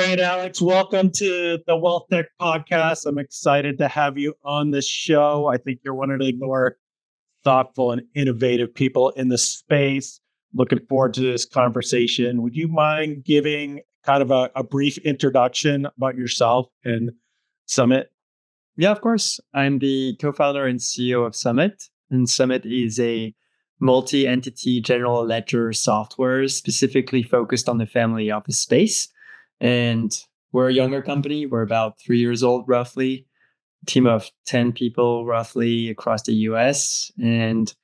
right, Alex, welcome to the WealthTech podcast. I'm excited to have you on the show. I think you're one of the more thoughtful and innovative people in the space. Looking forward to this conversation. Would you mind giving kind of a brief introduction about yourself and SumIt? Yeah, of course. I'm the co-founder and CEO of SumIt. And SumIt is a multi-entity general ledger software specifically focused on the family office space. And we're a younger company. We're about 3 years old, roughly. A team of 10 people, roughly, across the US. And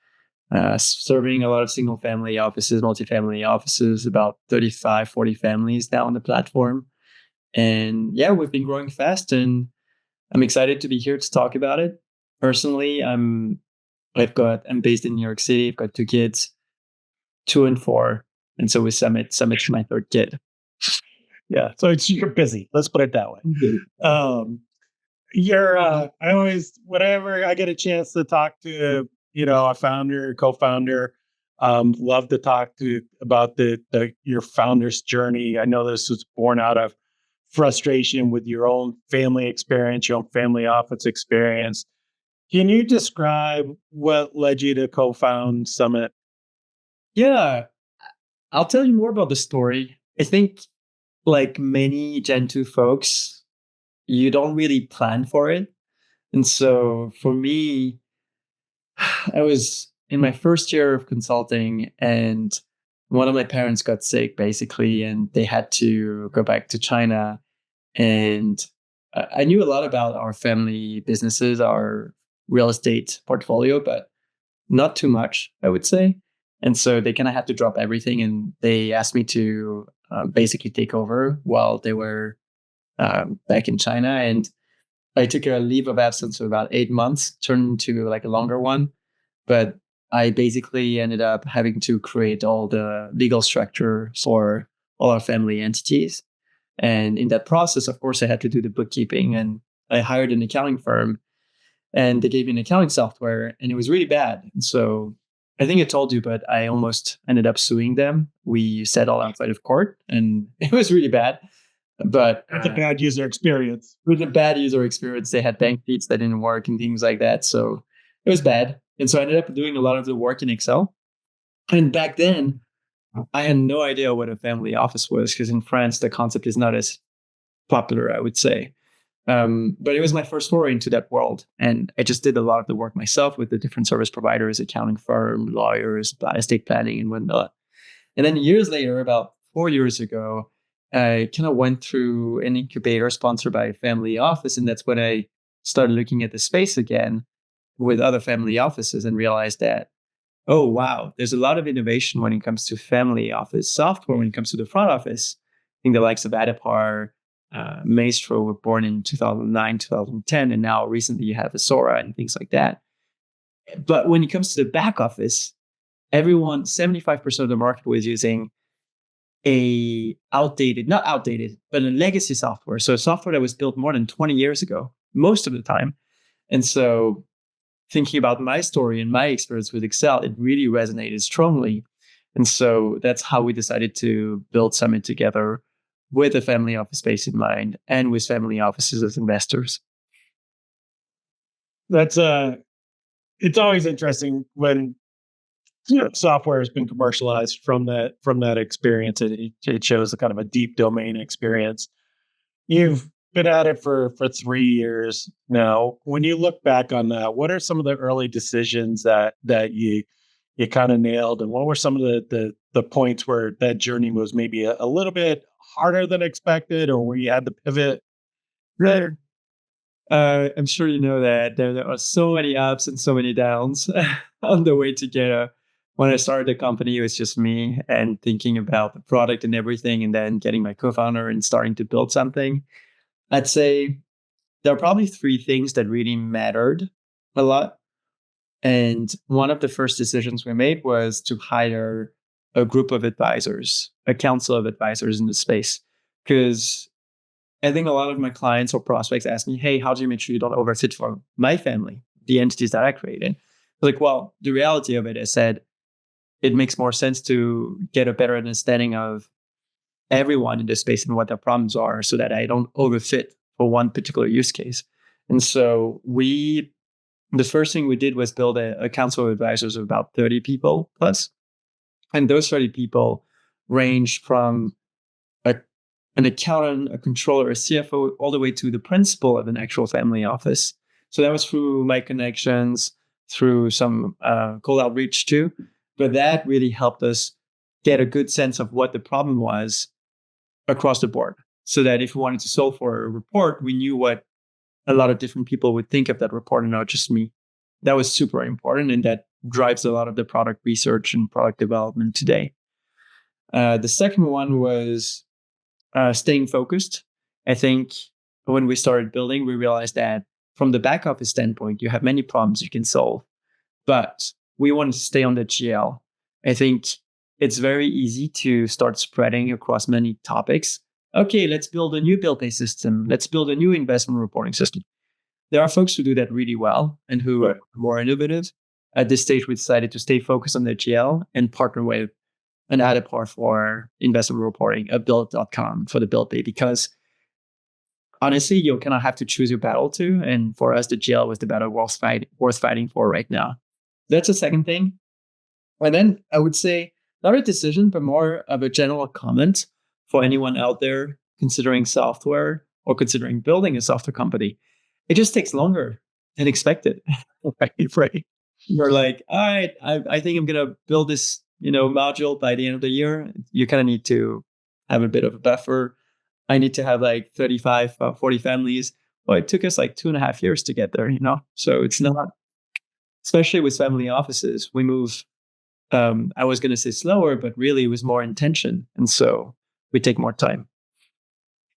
serving a lot of single family offices, multifamily offices, about 35, 40 families now on the platform. And yeah, we've been growing fast, and I'm excited to be here to talk about it. Personally, I'm based in New York City. I've got 2 kids, 2 and 4. And so with SumIt's my third kid. Yeah. So you're busy. Let's put it that way. I always, whenever I get a chance to talk to, a founder, co-founder, love to talk to about your founder's journey. I know this was born out of frustration with your own family experience, your own family office experience. Can you describe what led you to co-found SumIt? Yeah, I'll tell you more about the story. I think, like many Gen 2 folks, you don't really plan for it. And so for me, I was in my first year of consulting, and one of my parents got sick, basically, and they had to go back to China. And I knew a lot about our family businesses, our real estate portfolio, but not too much, I would say. And so they kind of had to drop everything, and they asked me to basically take over while they were back in China. And I took a leave of absence of about 8 months, turned into like a longer one. But I basically ended up having to create all the legal structure for all our family entities. And in that process, of course, I had to do the bookkeeping, and I hired an accounting firm, and they gave me an accounting software, and it was really bad. And so I think I told you, but I almost ended up suing them. We settled outside of court, and it was really bad. But That's a bad user experience. With a bad user experience, they had bank feeds that didn't work and things like that. So it was bad. And so I ended up doing a lot of the work in Excel. And back then, I had no idea what a family office was, because in France, the concept is not as popular, I would say. But it was my first foray into that world. And I just did a lot of the work myself with the different service providers, accounting firm, lawyers, estate planning, and whatnot. And then years later, about 4 years ago, I kind of went through an incubator sponsored by a family office. And that's when I started looking at the space again with other family offices and realized that, oh, wow, there's a lot of innovation when it comes to family office software, when it comes to the front office. I think the likes of Adapar, Maestro were born in 2009, 2010, and now recently you have Asora and things like that. But when it comes to the back office, 75% of the market was using not outdated, but a legacy software. So a software that was built more than 20 years ago, most of the time. And so thinking about my story and my experience with Excel, it really resonated strongly. And so that's how we decided to build SumIt together, with a family office space in mind and with family offices as investors. It's always interesting when software has been commercialized from that experience. It shows a kind of a deep domain experience. You've been at it for 3 years now. When you look back on that, what are some of the early decisions that you kind of nailed, and what were some of the points where that journey was maybe a little bit harder than expected, or where you had to pivot? I'm sure you know that there are so many ups and so many downs on the way together. When I started the company, it was just me and thinking about the product and everything, and then getting my co-founder and starting to build something. I'd say there are probably 3 things that really mattered a lot. And one of the first decisions we made was to hire a group of advisors, a council of advisors in the space. Because I think a lot of my clients or prospects ask me, hey, how do you make sure you don't overfit for my family, the entities that I created? Like, well, the reality of it is that it makes more sense to get a better understanding of everyone in the space and what their problems are so that I don't overfit for one particular use case. And so the first thing we did was build a council of advisors of about 30 people plus. And those 30 people range from an accountant, a controller, a CFO, all the way to the principal of an actual family office. So that was through my connections, through some cold outreach too. But that really helped us get a good sense of what the problem was across the board. So that if we wanted to solve for a report, we knew what a lot of different people would think of that report and not just me. That was super important. And that drives a lot of the product research and product development today. The second one was staying focused. I think when we started building, we realized that from the back office standpoint, you have many problems you can solve, but we wanted to stay on the GL. I think it's very easy to start spreading across many topics. Okay, let's build a new bill pay system. Let's build a new investment reporting system. There are folks who do that really well and who are more innovative. At this stage, we decided to stay focused on the GL and partner with an other part for investment reporting, a build.com for the bill pay, because honestly, you kind of have to choose your battle too. And for us, the GL was the battle worth fighting for right now. That's the second thing. And then I would say not a decision, but more of a general comment for anyone out there considering software or considering building a software company. It just takes longer than expected. Right. You're like, all right, I think I'm going to build this module by the end of the year. You kind of need to have a bit of a buffer. I need to have like 35, 40 families. Well, it took us like 2.5 years to get there, So it's not, especially with family offices, we move, I was going to say slower, but really it was more intention. And so we take more time.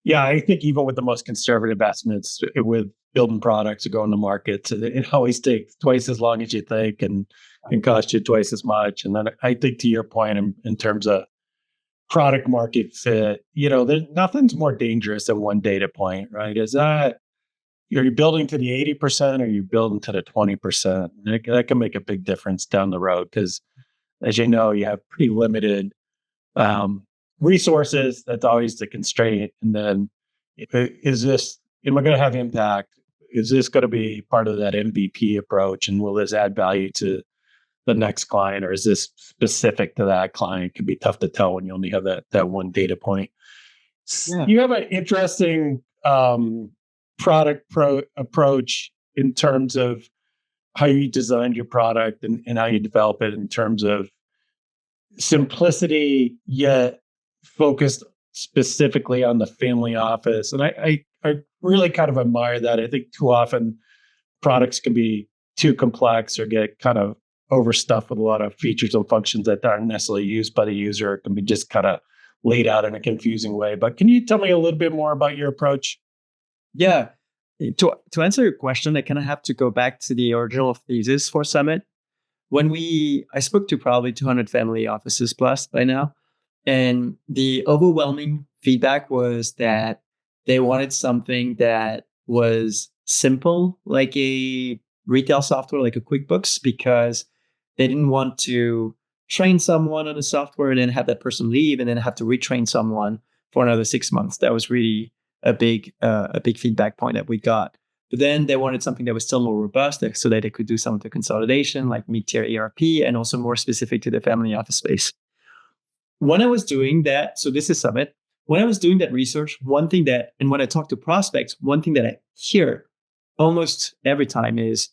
Yeah, I think even with the most conservative estimates, with building products or going to market, it always takes twice as long as you think and cost you twice as much. And then I think to your point in terms of product market fit, nothing's more dangerous than one data point, right? Is that are you building to the 80% or are you building to the 20%? That can make a big difference down the road because, as you know, you have pretty limited resources. That's always the constraint. And then am I going to have impact? Is this going to be part of that MVP approach? And will this add value to the next client? Or is this specific to that client? It can be tough to tell when you only have that one data point. Yeah. You have an interesting product approach in terms of how you designed your product and how you develop it in terms of simplicity, yet focused specifically on the family office. And I really kind of admire that. I think too often products can be too complex or get kind of overstuffed with a lot of features and functions that aren't necessarily used by the user. It can be just kind of laid out in a confusing way. But can you tell me a little bit more about your approach? Yeah. To answer your question, I kind of have to go back to the original thesis for SumIt. I spoke to probably 200 family offices plus by now, and the overwhelming feedback was that they wanted something that was simple, like a retail software, like a QuickBooks, because they didn't want to train someone on the software and then have that person leave and then have to retrain someone for another 6 months. That was really a big feedback point that we got. But then they wanted something that was still more robust so that they could do some of the consolidation, like mid-tier ERP, and also more specific to the family office space. When I was doing that, so this is SumIt, when I was doing that research, and when I talk to prospects, one thing that I hear almost every time is,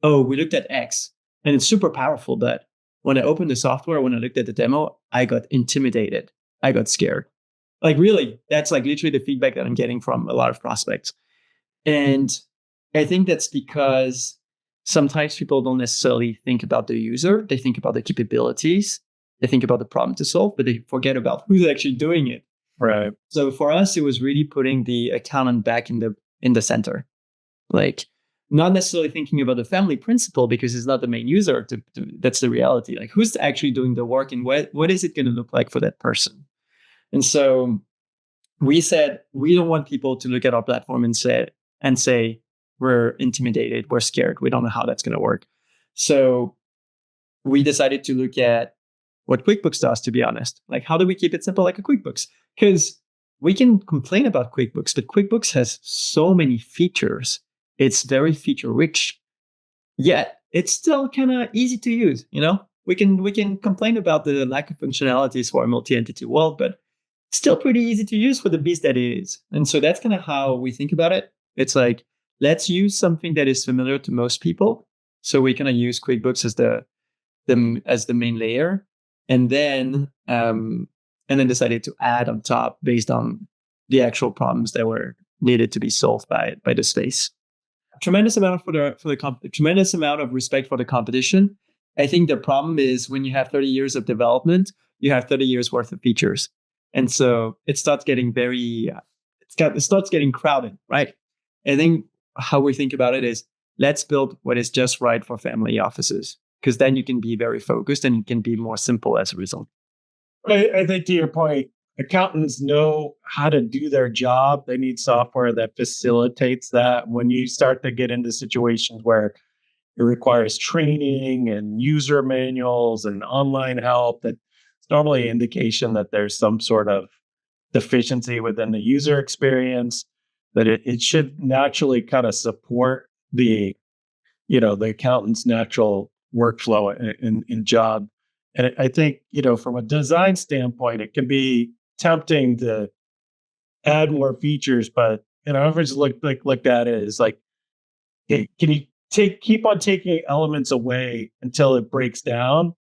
oh, we looked at X and it's super powerful, but when I opened the software, when I looked at the demo, I got intimidated. I got scared. Like really, that's like literally the feedback that I'm getting from a lot of prospects. And I think that's because sometimes people don't necessarily think about the user. They think about the capabilities. They think about the problem to solve, but they forget about who's actually doing it. Right. So for us, it was really putting the accountant back in the center. Like not necessarily thinking about the family principal because it's not the main user. That's the reality. Like who's actually doing the work and what is it going to look like for that person? And so we said, we don't want people to look at our platform and say, we're intimidated, we're scared, we don't know how that's going to work. So we decided to look at what QuickBooks does, to be honest. Like, how do we keep it simple like a QuickBooks? Because we can complain about QuickBooks, but QuickBooks has so many features. It's very feature rich, yet it's still kind of easy to use. We can complain about the lack of functionalities for a multi-entity world, but still pretty easy to use for the beast that it is. And so that's kind of how we think about it. It's like, let's use something that is familiar to most people. So we kind of use QuickBooks as the main layer, and then decided to add on top based on the actual problems that were needed to be solved by the space. Tremendous amount tremendous amount of respect for the competition. I think the problem is when you have 30 years of development, you have 30 years worth of features, and so it starts getting it starts getting crowded, right? I think how we think about it is, let's build what is just right for family offices, because then you can be very focused and it can be more simple as a result. I think to your point, accountants know how to do their job. They need software that facilitates that. When you start to get into situations where it requires training and user manuals and online help, that's normally an indication that there's some sort of deficiency within the user experience, that it should naturally kind of support the accountant's natural workflow in job. And I think, from a design standpoint, it can be tempting to add more features, but I've just looked at it as like, hey, can you keep on taking elements away until it breaks down,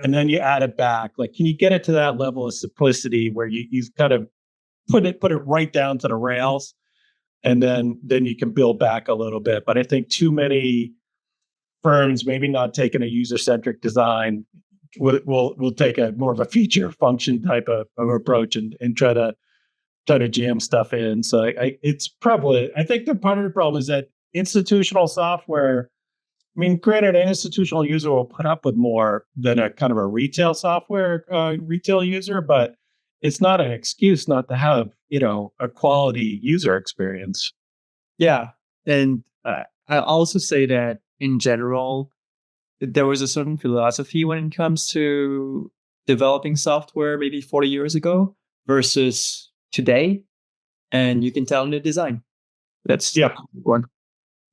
and then you add it back? Like, can you get it to that level of simplicity where you kind of put it right down to the rails, and then you can build back a little bit. But I think too many firms maybe not taking a user-centric design will take a more of a feature function type of approach and try to jam stuff in. So I think the part of the problem is that institutional software, I mean, granted, an institutional user will put up with more than a kind of a retail user, but it's not an excuse not to have, a quality user experience. Yeah. And I'll also say that in general, there was a certain philosophy when it comes to developing software maybe 40 years ago versus today. And you can tell in the design. That's one.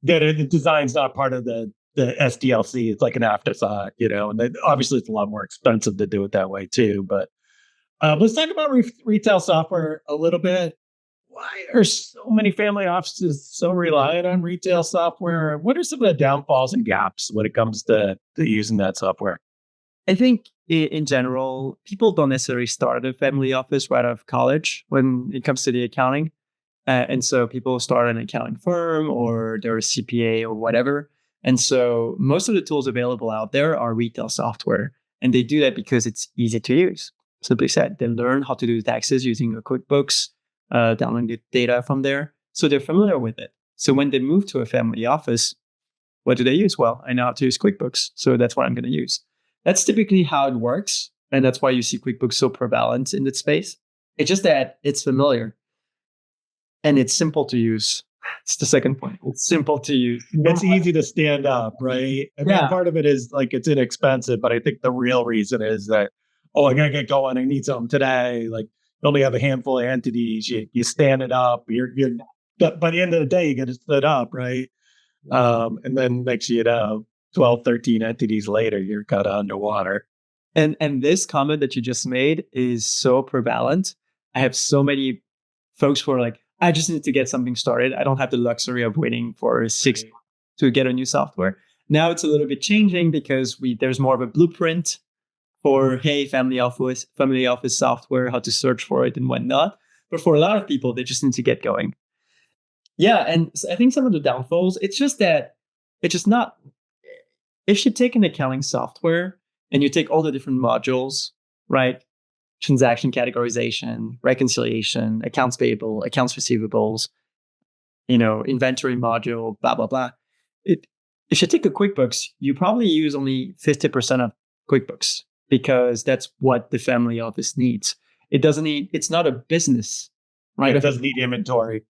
Yeah, the design's not part of the SDLC. It's like an afterthought, and obviously it's a lot more expensive to do it that way too. But let's talk about retail software a little bit. Why are so many family offices so reliant on retail software? What are some of the downfalls and gaps when it comes to using that software? I think in general, people don't necessarily start a family office right out of college when it comes to the accounting. And so people start an accounting firm or they're a CPA or whatever. And so most of the tools available out there are retail software. And they do that because it's easy to use. Simply said, they learn how to do taxes using a QuickBooks, downloading the data from there. So they're familiar with it. So when they move to a family office, what do they use? Well, I know how to use QuickBooks. So that's what I'm going to use. That's typically how it works. And that's why you see QuickBooks so prevalent in that space. It's just that it's familiar and it's simple to use. It's the second point. It's simple to use. It's easy to stand up, right? I mean, part of it is like it's inexpensive, but I think the real reason is that, I gotta get going. I need something today. Like, you only have a handful of entities. You stand it up. But by the end of the day, you get it stood up, right? And then next you know, 12, 13 entities later, you're kind of underwater. And this comment that you just made is so prevalent. I have so many folks who are like, I just need to get something started. I don't have the luxury of waiting for 6 months to get a new software. Now it's a little bit changing because there's more of a blueprint for, hey, family office software, how to search for it and whatnot. But for a lot of people, they just need to get going. Yeah, and I think some of the downfalls, it's just that it's just not. If you take an accounting software and you take all the different modules, right? Transaction categorization, reconciliation, accounts payable, accounts receivables, inventory module, blah, blah, blah. If you take a QuickBooks, you probably use only 50% of QuickBooks because that's what the family office needs. It's not a business, right? It doesn't need inventory.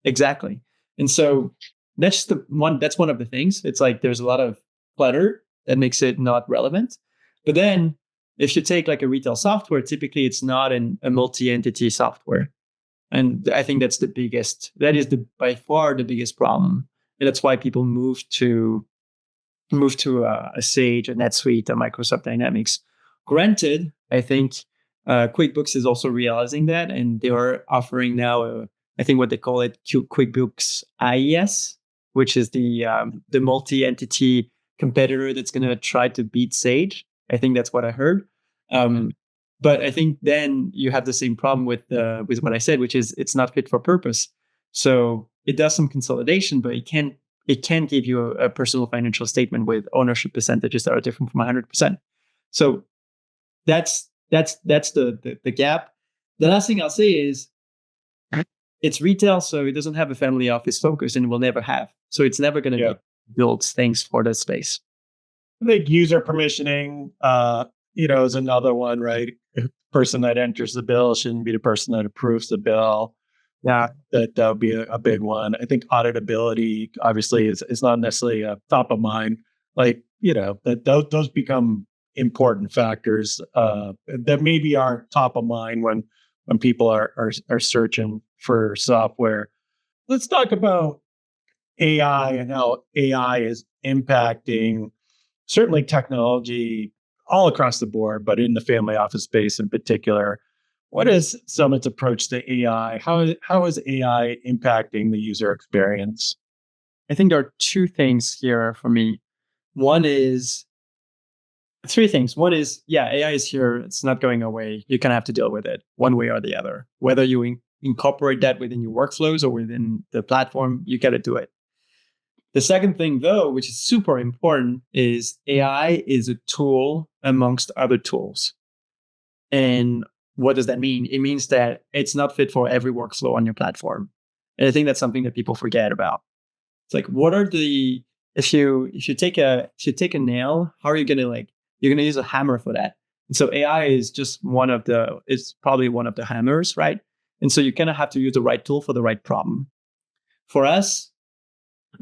Exactly. And so that's one of the things. It's like there's a lot of clutter that makes it not relevant. But then If you take like a retail software, typically it's not a multi-entity software. And I think that is by far the biggest problem. And that's why people move to a Sage, a NetSuite, a Microsoft Dynamics. Granted, I think QuickBooks is also realizing that, and they are offering now, I think what they call it, QuickBooks IES, which is the multi-entity competitor that's going to try to beat Sage. I think that's what I heard. But I think then you have the same problem with what I said, which is it's not fit for purpose. So it does some consolidation, but it can't give you a personal financial statement with ownership percentages that are different from 100%. So that's the gap. The last thing I'll say is it's retail, so it doesn't have a family office focus, and will never have. So it's never going to build things for the space. I think user permissioning, is another one, right? The person that enters the bill shouldn't be the person that approves the bill. Yeah, that would be a big one. I think auditability, obviously, is not necessarily a top of mind. Like, that those become important factors that maybe aren't top of mind when people are searching for software. Let's talk about AI and how AI is impacting certainly technology all across the board, but in the family office space in particular. What is SumIt's approach to AI? How is AI impacting the user experience? I think there are two things here for me. Three things. One is, AI is here. It's not going away. You kind of have to deal with it one way or the other. Whether you incorporate that within your workflows or within the platform, you got to do it. The second thing, though, which is super important, is AI is a tool amongst other tools. And what does that mean? It means that it's not fit for every workflow on your platform. And I think that's something that people forget about. It's like, if you take a nail, how are you gonna you're gonna use a hammer for that? And so AI is just it's probably one of the hammers, right? And so you kind of have to use the right tool for the right problem. For us,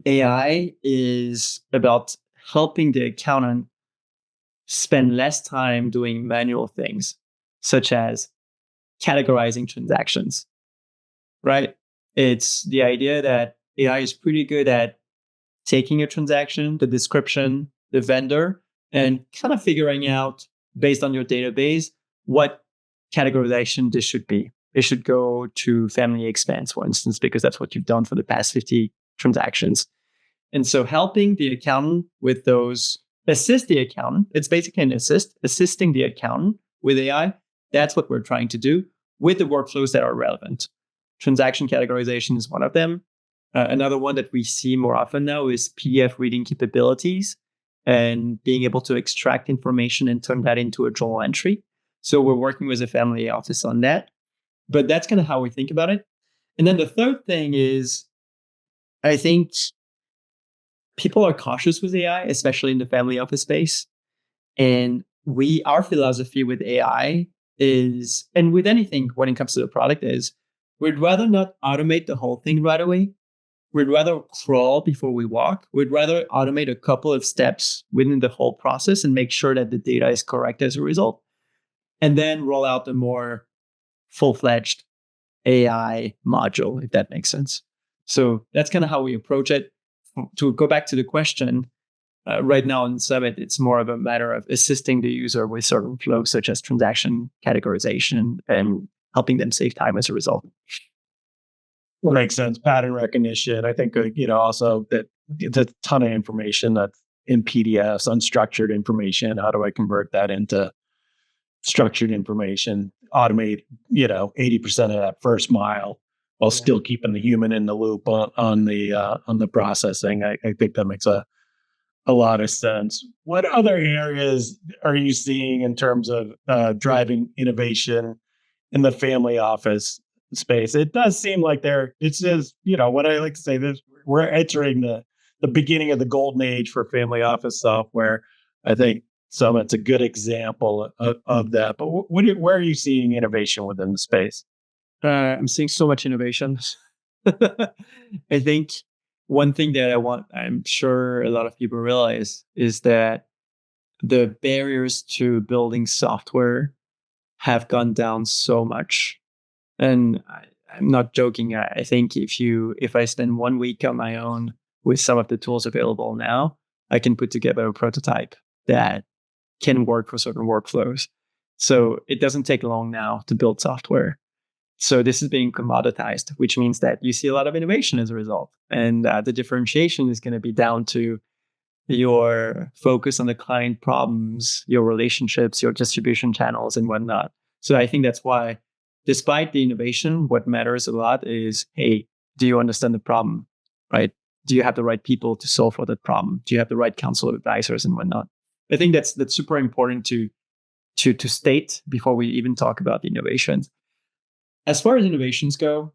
AI is about helping the accountant spend less time doing manual things, such as categorizing transactions, right? It's the idea that AI is pretty good at taking a transaction, the description, the vendor, and kind of figuring out, based on your database, what categorization this should be. It should go to family expense, for instance, because that's what you've done for the past 50 transactions. And so helping the accountant with those, assist the accountant, it's basically an assisting the accountant with AI. That's what we're trying to do with the workflows that are relevant. Transaction categorization is one of them. Another one that we see more often now is PDF reading capabilities and being able to extract information and turn that into a journal entry. So we're working with a family office on that. But that's kind of how we think about it. And then the third thing is, I think people are cautious with AI, especially in the family office space. And our philosophy with AI is, and with anything when it comes to the product, is we'd rather not automate the whole thing right away. We'd rather crawl before we walk. We'd rather automate a couple of steps within the whole process and make sure that the data is correct as a result. And then roll out a more full-fledged AI module, if that makes sense. So that's kind of how we approach it. To go back to the question, right now in SumIt, it's more of a matter of assisting the user with certain flows, such as transaction categorization, and helping them save time as a result. Well, makes sense. Pattern recognition. I think, also that it's a ton of information that's in PDFs, unstructured information. How do I convert that into structured information? Automate, 80% of that first mile while still keeping the human in the loop on the processing. I think that makes a lot of sense. What other areas are you seeing in terms of driving innovation in the family office space? It does seem like it's just, what I like to say, this we're entering the beginning of the golden age for family office software. I think SumIt's a good example of that. But where are you seeing innovation within the space? I'm seeing so much innovation. I think one thing that I'm sure a lot of people realize, is that the barriers to building software have gone down so much. And I'm not joking. I think if I spend 1 week on my own with some of the tools available now, I can put together a prototype that can work for certain workflows. So it doesn't take long now to build software. So this is being commoditized, which means that you see a lot of innovation as a result. And the differentiation is going to be down to your focus on the client problems, your relationships, your distribution channels, and whatnot. So I think that's why, despite the innovation, what matters a lot is, hey, do you understand the problem, right? Do you have the right people to solve for that problem? Do you have the right council of advisors and whatnot? I think that's super important to state before we even talk about the innovations. As far as innovations go,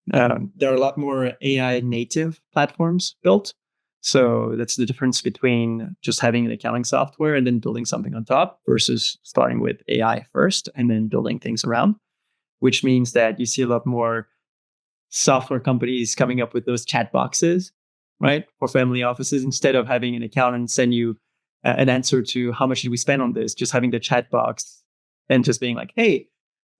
there are a lot more AI native platforms built. So that's the difference between just having an accounting software and then building something on top versus starting with AI first and then building things around, which means that you see a lot more software companies coming up with those chat boxes, right, for family offices. Instead of having an accountant send you an answer to how much did we spend on this, just having the chat box and just being like, hey,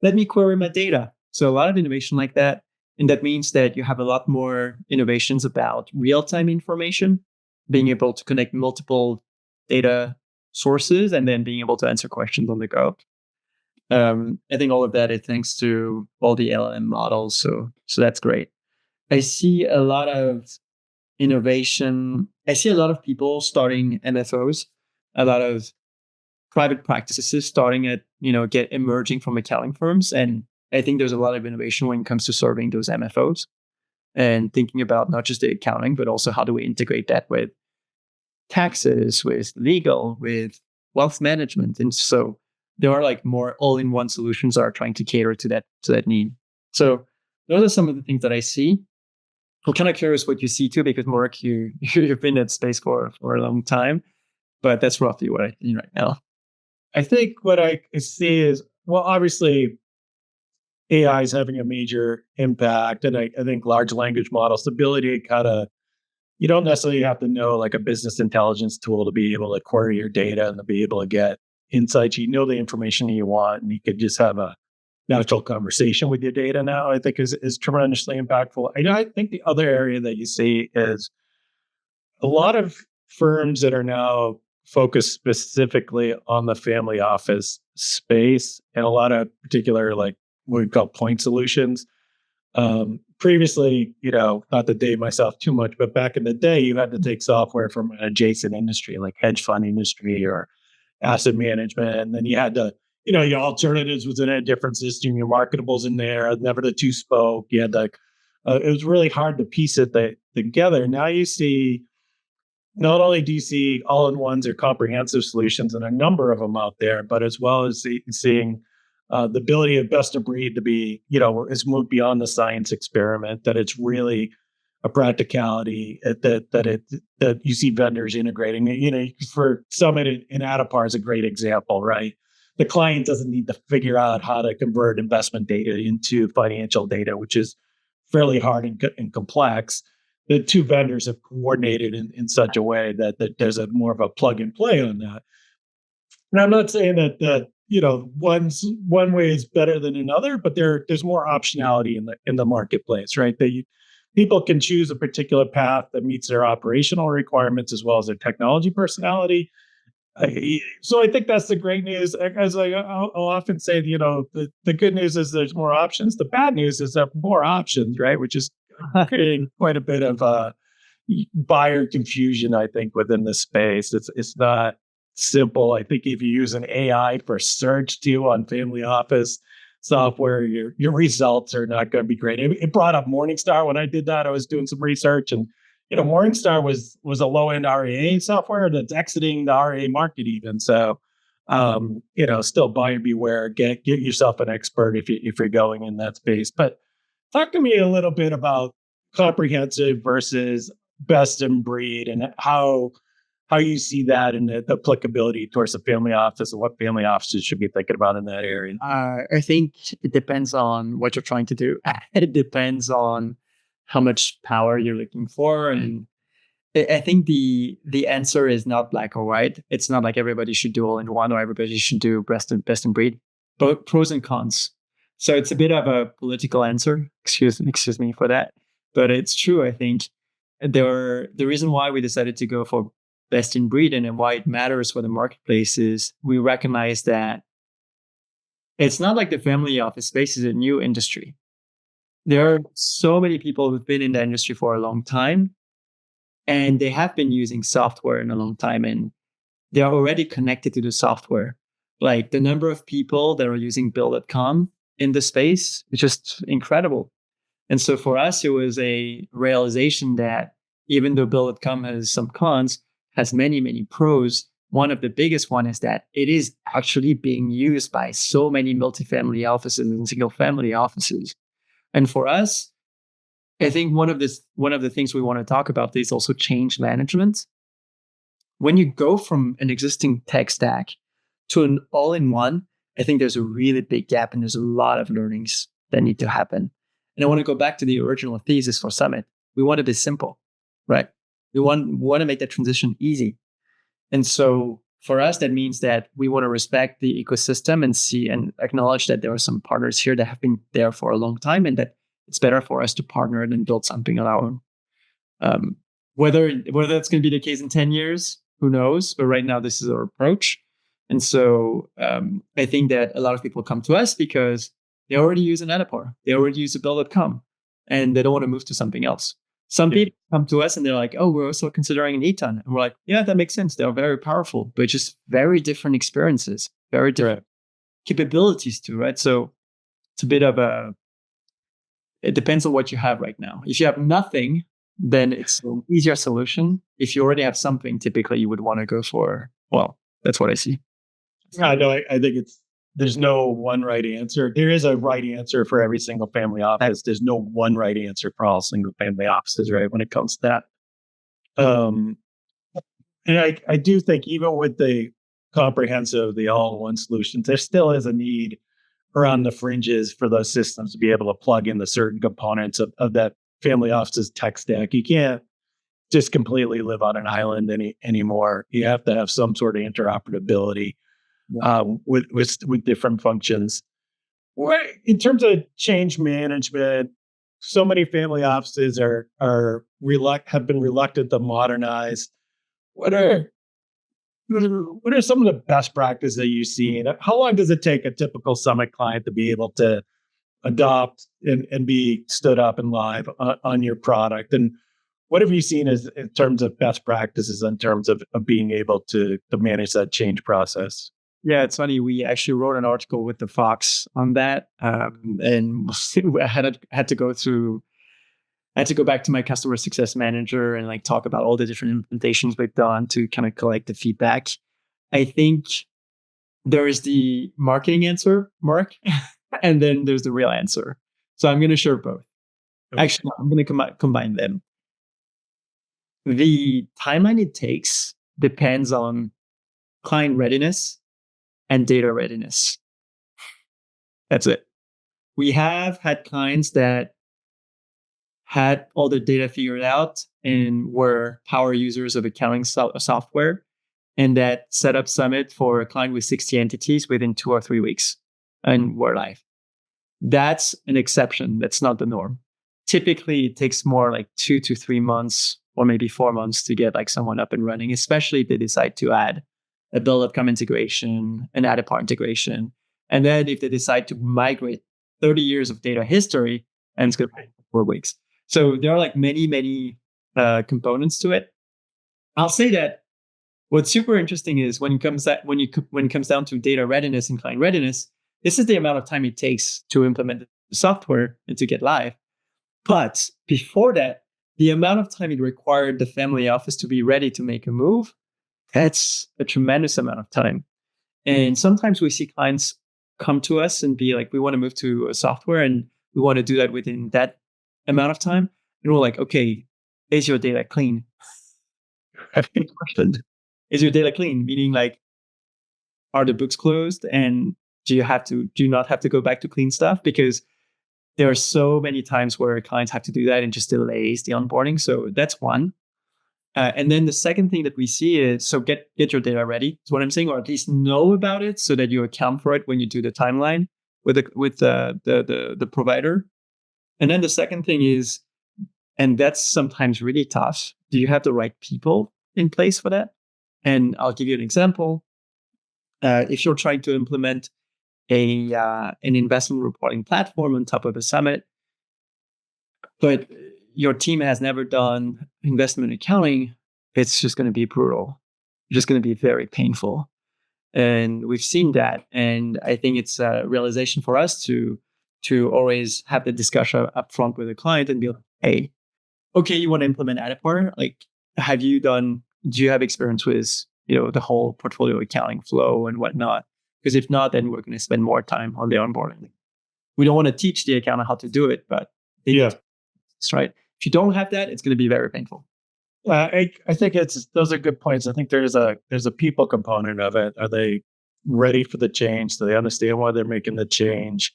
let me query my data. So a lot of innovation like that. And that means that you have a lot more innovations about real-time information, being able to connect multiple data sources and then being able to answer questions on the go. I think all of that is thanks to all the LLM models. So that's great. I see a lot of innovation. I see a lot of people starting MFOs, a lot of private practices starting at, get emerging from accounting firms. And I think there's a lot of innovation when it comes to serving those MFOs and thinking about not just the accounting, but also how do we integrate that with taxes, with legal, with wealth management. And so there are like more all-in-one solutions that are trying to cater to that need. So those are some of the things that I see. I'm kind of curious what you see too, because Mark, you've been in that space for a long time, but that's roughly what I see right now. I think what I see is, well, obviously AI is having a major impact. And I think large language models, the ability to kind of, you don't necessarily have to know like a business intelligence tool to be able to query your data and to be able to get insights. You know the information you want, and you could just have a natural conversation with your data now, I think is tremendously impactful. I think the other area that you see is a lot of firms that are now focused specifically on the family office space and a lot of particular, like what we call point solutions. Previously, not to date myself too much, but back in the day, you had to take software from an adjacent industry like hedge fund industry or asset management. And then you had to, your alternatives was in a different system, your marketables in there, never the two spoke. You had like, it was really hard to piece it together. Now you see, not only do you see all-in-ones or comprehensive solutions, and a number of them out there, but as well as seeing the ability of best of breed to be, is moved beyond the science experiment, that it's really a practicality that you see vendors integrating. For SumIt and Adapar is a great example, right? The client doesn't need to figure out how to convert investment data into financial data, which is fairly hard and complex. The two vendors have coordinated in such a way that there's a more of a plug and play on that. And I'm not saying that one way is better than another, but there's more optionality in the marketplace, right? People can choose a particular path that meets their operational requirements as well as their technology personality. So I think that's the great news. As I'll often say, the good news is there's more options. The bad news is there are more options, right? Which is creating quite a bit of buyer confusion, I think, within the space. It's not simple. I think if you use an AI for search too on family office software, your results are not going to be great. It brought up Morningstar. When I did that, I was doing some research, and Morningstar was a low end RIA software that's exiting the RIA market even. So, still buyer beware. Get yourself an expert if you're going in that space. But talk to me a little bit about comprehensive versus best in breed, and how you see that and the applicability towards the family office and what family offices should be thinking about in that area. I think it depends on what you're trying to do. It depends on how much power you're looking for. And I think the answer is not black or white. It's not like everybody should do all in one or everybody should do best in breed. Both pros and cons. So it's a bit of a political answer. Excuse me for that, but it's true. I think the reason why we decided to go for best in breed and why it matters for the marketplace is we recognize that it's not like the family office space is a new industry. There are so many people who've been in the industry for a long time and they have been using software in a long time and they are already connected to the software. Like the number of people that are using Bill.com in the space is just incredible. And so for us, it was a realization that even though Bill.com has some cons, has many, many pros. One of the biggest one is that it is actually being used by so many multifamily offices and single family offices. And for us, I think one of the things we want to talk about is also change management. When you go from an existing tech stack to an all-in-one, I think there's a really big gap and there's a lot of learnings that need to happen. And I want to go back to the original thesis for SumIt. We want it to be simple, right? We want to make that transition easy. And so for us, that means that we want to respect the ecosystem and see and acknowledge that there are some partners here that have been there for a long time and that it's better for us to partner and build something on our own. Whether that's going to be the case in 10 years, who knows? But right now, this is our approach. And so I think that a lot of people come to us because they already use an Adapar. They already use a Bill.com and they don't want to move to something else. Some people come to us and they're like, oh, we're also considering an Eton. And we're like, yeah, that makes sense. They're very powerful, but just very different experiences, very different capabilities too, right? So it's a bit of it depends on what you have right now. If you have nothing, then it's an easier solution. If you already have something, typically you would want to go for, well, that's what I see. I know. I think there's no one right answer. There is a right answer for every single family office. There's no one right answer for all single family offices, right? When it comes to that. And I do think even with the comprehensive, the all-in-one solutions, there still is a need around the fringes for those systems to be able to plug in the certain components of that family office's tech stack. You can't just completely live on an island anymore. You have to have some sort of interoperability with different functions. In terms of change management, so many family offices have been reluctant to modernize. What are some of the best practices that you see? And how long does it take a typical SumIt client to be able to adopt and be stood up and live on your product? And what have you seen as in terms of best practices in terms of being able to manage that change process? Yeah, it's funny. We actually wrote an article with the Fox on that, and I had to go back to my customer success manager and like talk about all the different implementations we've done to kind of collect the feedback. I think there is the marketing answer, Mark, and then there's the real answer. So I'm going to share both. Okay. Actually, I'm going to combine them. The timeline it takes depends on client readiness and data readiness. That's it. We have had clients that had all the data figured out and were power users of accounting software, and that set up SumIt for a client with 60 entities within 2 or 3 weeks and were live. That's an exception. That's not the norm. Typically, it takes more like 2 to 3 months or maybe 4 months to get like someone up and running, especially if they decide to add a Bill.com integration, an Adapar integration. And then if they decide to migrate 30 years of data history, and it's going to take 4 weeks. So there are like many components to it. I'll say that what's super interesting is when it comes down to data readiness and client readiness, this is the amount of time it takes to implement the software and to get live. But before that, the amount of time it required the family office to be ready to make a move, that's a tremendous amount of time. And sometimes we see clients come to us and be like, we want to move to a software and we want to do that within that amount of time. And we're like, okay, is your data clean? Is your data clean? Meaning like, are the books closed? And do you not have to go back to clean stuff? Because there are so many times where clients have to do that and just delays the onboarding. So that's one. And then the second thing that we see is, so get your data ready, is what I'm saying, or at least know about it so that you account for it when you do the timeline with the provider. And then the second thing is, and that's sometimes really tough, do you have the right people in place for that? And I'll give you an example. If you're trying to implement an investment reporting platform on top of a SumIt, but your team has never done investment accounting, it's just going to be brutal. It's just going to be very painful. And we've seen that. And I think it's a realization for us to always have the discussion up front with the client and be like, hey, okay, you want to implement Adaport? Like, do you have experience with, the whole portfolio accounting flow and whatnot? Because if not, then we're going to spend more time on the onboarding. We don't want to teach the accountant how to do it, but that's right. If you don't have that, it's going to be very painful. I think those are good points. I think there's a people component of it. Are they ready for the change? Do they understand why they're making the change?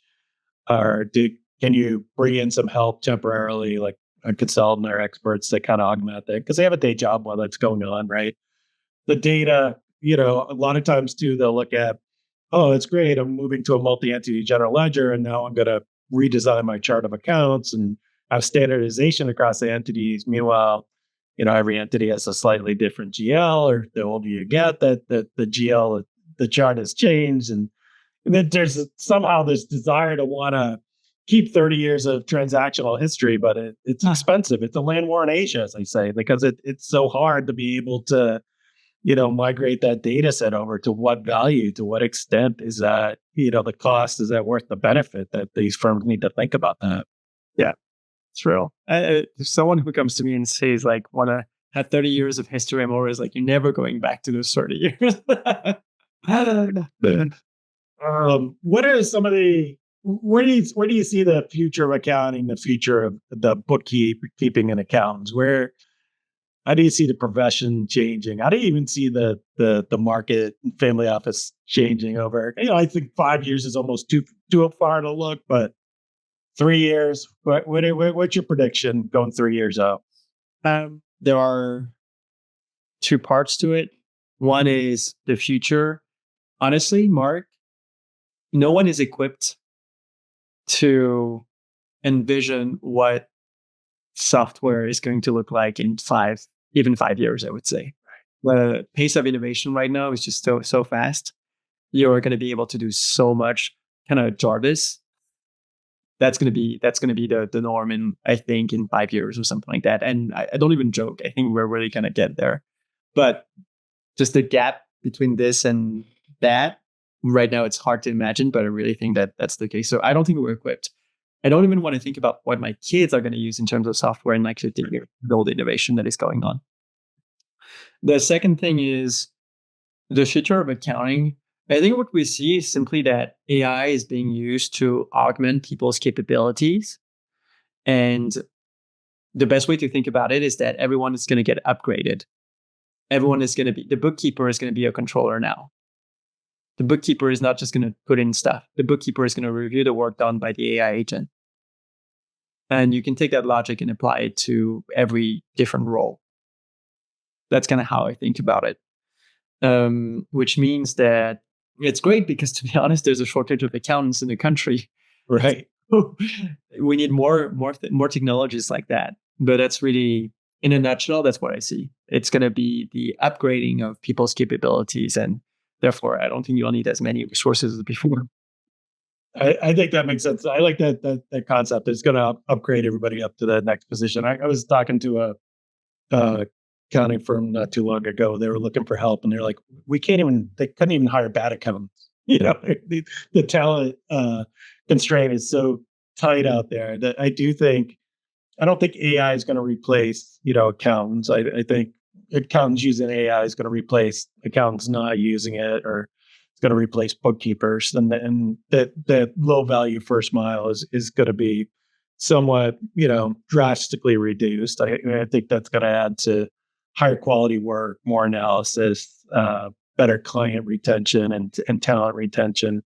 Or can you bring in some help temporarily, like a consultant or experts that kind of augment that? Because they have a day job while that's going on, right? The data, a lot of times too, they'll look at, oh, it's great. I'm moving to a multi-entity general ledger, and now I'm going to redesign my chart of accounts and have standardization across the entities. Meanwhile, every entity has a slightly different GL, or the older you get, that the GL, the chart has changed. And then there's somehow this desire to want to keep 30 years of transactional history, but it's expensive. It's a land war in Asia, as I say, because it's so hard to be able to, migrate that data set over. To what value, to what extent is that, the cost, is that worth the benefit? That these firms need to think about that. Yeah. It's real. If someone who comes to me and says, like, want to have 30 years of history, I'm always like, you're never going back to those 30 years. What are some of where do you see the future of accounting, the future of the bookkeeping and accountants? How do you see the profession changing? How do you even see the market and family office changing over? I think 5 years is almost too far to look, but 3 years. What's your prediction going 3 years out? There are two parts to it. One is the future. Honestly, Mark, no one is equipped to envision what software is going to look like in 5 years, I would say. The pace of innovation right now is just so fast. You're going to be able to do so much kind of Jarvis. That's going to be the norm I think in 5 years or something like that. And I don't even joke. I think we're really going to get there. But just the gap between this and that right now, it's hard to imagine, but I really think that that's the case. So I don't think we're equipped. I don't even want to think about what my kids are going to use in terms of software and actually build innovation that is going on. The second thing is the future of accounting. I think what we see is simply that AI is being used to augment people's capabilities. And the best way to think about it is that everyone is going to get upgraded. The bookkeeper is going to be a controller now. The bookkeeper is not just going to put in stuff. The bookkeeper is going to review the work done by the AI agent. And you can take that logic and apply it to every different role. That's kind of how I think about it. Which means that it's great because, to be honest, there's a shortage of accountants in the country. Right. We need more technologies like that. But that's really, in a nutshell, that's what I see. It's going to be the upgrading of people's capabilities, and therefore, I don't think you'll need as many resources as before. I think that makes sense. I like that concept. It's going to upgrade everybody up to the next position. I was talking to a accounting firm not too long ago. They were looking for help, and they're like, they couldn't even hire bad accountants. The talent constraint is so tight out there that I don't think AI is going to replace, accountants. I think accountants using AI is going to replace accountants not using it, or it's going to replace bookkeepers. And that low value first mile is going to be somewhat, drastically reduced. I think that's going to add to higher quality work, more analysis, better client retention and talent retention.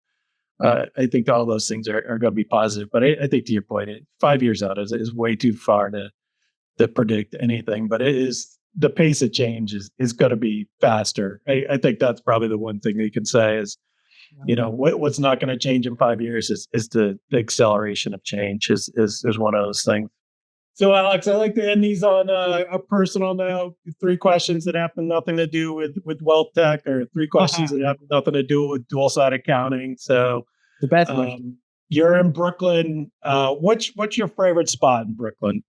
I think all those things are going to be positive. But I think, to your point, 5 years out is way too far to predict anything. But it is the pace of change is going to be faster. I think that's probably the one thing that you can say is, what's not going to change in 5 years is the acceleration of change is one of those things. So, Alex, I like to end these on a personal note. 3 questions that have nothing to do with WealthTech, or 3 questions that have nothing to do with dual side accounting. So, The best one. you're in Brooklyn. What's your favorite spot in Brooklyn?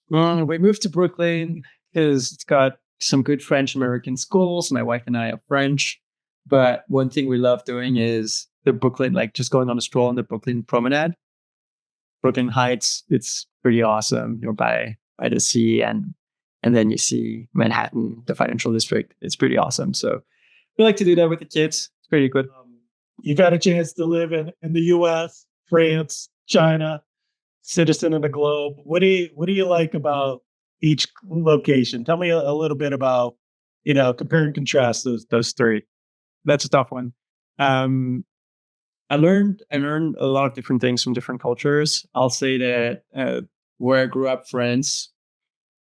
We moved to Brooklyn because it's got some good French American schools. My wife and I are French. But one thing we love doing is the Brooklyn, like just going on a stroll on the Brooklyn Promenade. Brooklyn Heights, it's pretty awesome. You're by the sea, and then you see Manhattan, the financial district. It's pretty awesome. So we like to do that with the kids. It's pretty good. You got a chance to live in the U.S., France, China, citizen of the globe. What do you like about each location? Tell me a little bit about, compare and contrast those 3. That's a tough one. I learned a lot of different things from different cultures. I'll say that where I grew up, France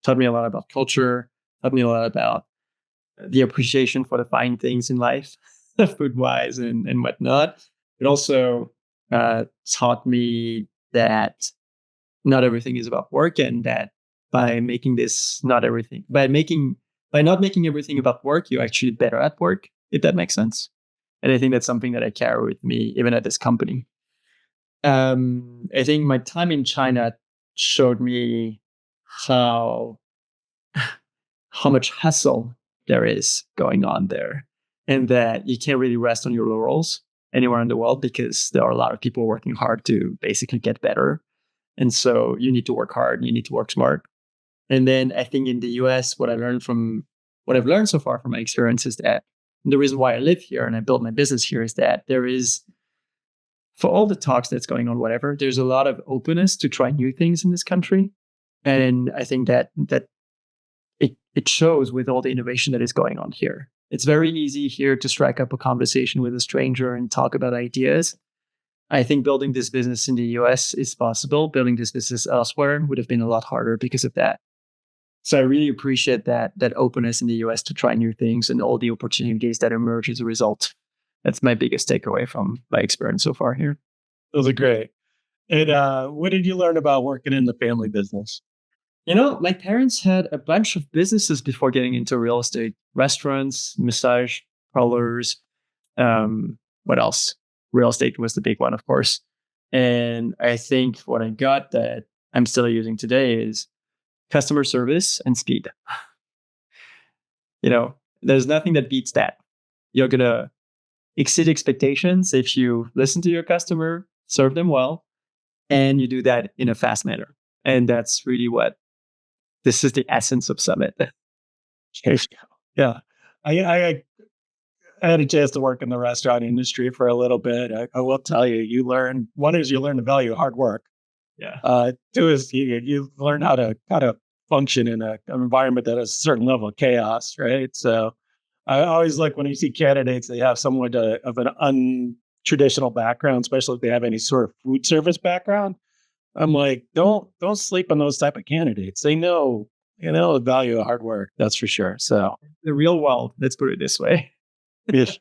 taught me a lot about culture, taught me a lot about the appreciation for the fine things in life, food-wise and whatnot. It also taught me that not everything is about work, and that by not making everything about work, you're actually better at work, if that makes sense. And I think that's something that I carry with me even at this company. I think my time in China showed me how much hustle there is going on there, and that you can't really rest on your laurels anywhere in the world, because there are a lot of people working hard to basically get better. And so you need to work hard, you need to work smart. And then I think in the US, what I've learned so far from my experience is that the reason why I live here and I built my business here is that there is, for all the talks that's going on, whatever, there's a lot of openness to try new things in this country. And I think that it shows with all the innovation that is going on here. It's very easy here to strike up a conversation with a stranger and talk about ideas. I think building this business in the US is possible. Building this business elsewhere would have been a lot harder because of that. So I really appreciate that openness in the US to try new things and all the opportunities that emerge as a result. That's my biggest takeaway from my experience so far here. Those are great. And what did you learn about working in the family business? My parents had a bunch of businesses before getting into real estate: restaurants, massage parlors. What else? Real estate was the big one, of course. And I think what I got that I'm still using today is customer service and speed. There's nothing that beats that. You're going to exceed expectations if you listen to your customer, serve them well, and you do that in a fast manner. And that's really this is the essence of SumIt. Yeah. I had a chance to work in the restaurant industry for a little bit. I will tell you, you learn the value of hard work. Yeah. 2 is you learn how to function in an environment that has a certain level of chaos, right? So I always like when you see candidates, they have somewhat of an untraditional background, especially if they have any sort of food service background. I'm like, don't sleep on those type of candidates. They know the value of hard work. That's for sure. So The real world, let's put it this way. yes.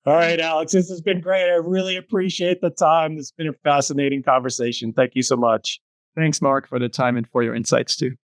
All right, Alex, this has been great. I really appreciate the time. It's been a fascinating conversation. Thank you so much. Thanks, Mark, for the time and for your insights too.